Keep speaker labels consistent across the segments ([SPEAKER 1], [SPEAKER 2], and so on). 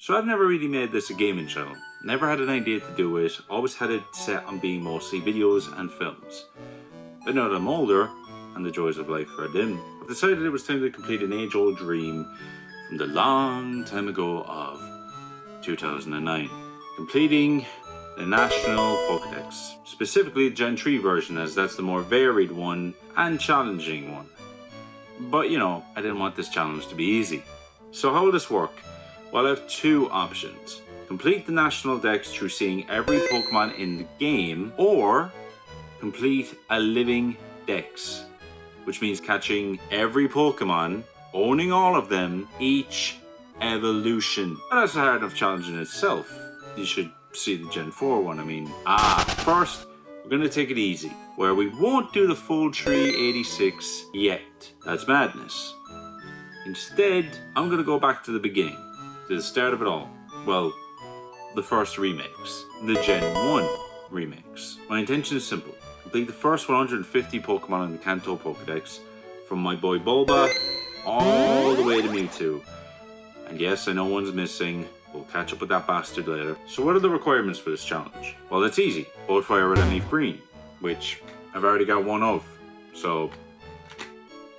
[SPEAKER 1] So I've never really made this a gaming channel. Never had an idea to do it, always had it set on being mostly videos and films. But now that I'm older, and the joys of life are dim, I've decided it was time to complete an age-old dream from the long time ago of 2009. Completing the National Pokédex. Specifically the Gen 3 version, as that's the more varied one and challenging one. But you know, I didn't want this challenge to be easy. So how will this work? Well, I have two options. Complete the National Dex through seeing every Pokemon in the game, or complete a Living Dex, which means catching every Pokemon, owning all of them, each evolution. And that's a hard enough challenge in itself. You should see the Gen 4 one, First, we're going to take it easy, where we won't do the full 386 yet. That's madness. Instead, I'm going to go back to the beginning, to the start of it all. Well, the first remakes, the Gen 1 remakes. My intention is simple. Complete the first 150 Pokemon in the Kanto Pokédex, from my boy Bulba all the way to Mewtwo. And yes, I know one's missing. We'll catch up with that bastard later. So what are the requirements for this challenge? Well, it's easy. Both Firered and Leafgreen, which I've already got one of. So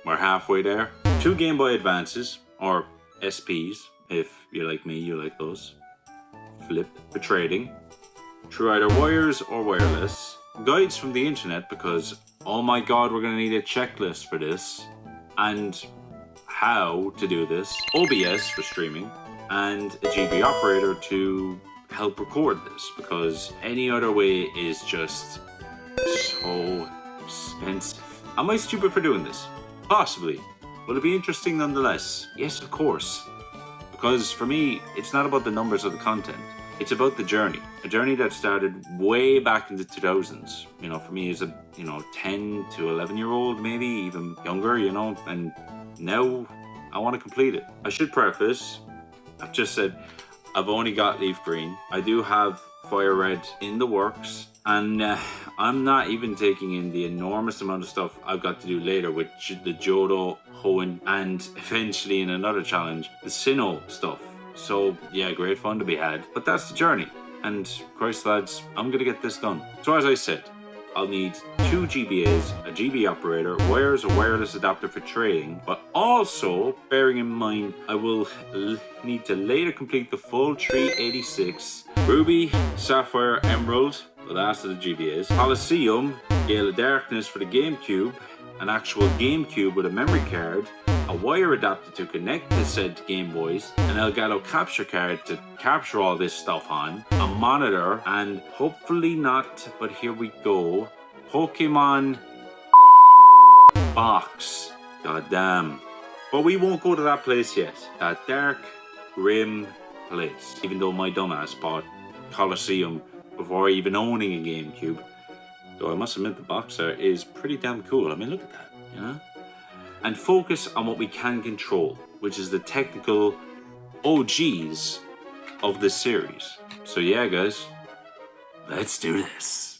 [SPEAKER 1] we're halfway there. 2 Game Boy Advances, or SPs, if you're like me, you like those. Flip for trading. Through either wires or wireless. Guides from the internet, because oh my god, we're going to need a checklist for this. And how to do this. OBS for streaming. And a GB operator to help record this, because any other way is just so expensive. Am I stupid for doing this? Possibly. Will it be interesting nonetheless? Yes, of course. Because for me, it's not about the numbers of the content. It's about the journey. A journey that started way back in the 2000s. You know, for me as a, 10 to 11 year old, maybe even younger, and now I want to complete it. I should preface, I've just said I've only got Leafgreen. I do have Firered in the works, and I'm not even taking in the enormous amount of stuff I've got to do later with the Johto, Hoenn, and eventually in another challenge, the Sinnoh stuff. So yeah, great fun to be had, but that's the journey. And Christ lads, I'm gonna get this done. So as I said, I'll need 2 GBAs, a GB operator, wires, a wireless adapter for trading, but also, bearing in mind, I will need to later complete the full 386, Ruby, Sapphire, Emerald, the last of the GBAs, Colosseum, Gale of Darkness for the GameCube, an actual GameCube with a memory card, a wire adapter to connect to said Game Boys, an Elgato capture card to capture all this stuff on, a monitor, and hopefully not, but here we go, Pokemon box. God damn. But we won't go to that place yet. That dark, grim place. Even though my dumbass bought Colosseum before even owning a GameCube. Though I must admit the box art is pretty damn cool. I mean, look at that, And focus on what we can control, which is the technical OGs of this series. So yeah, guys, let's do this.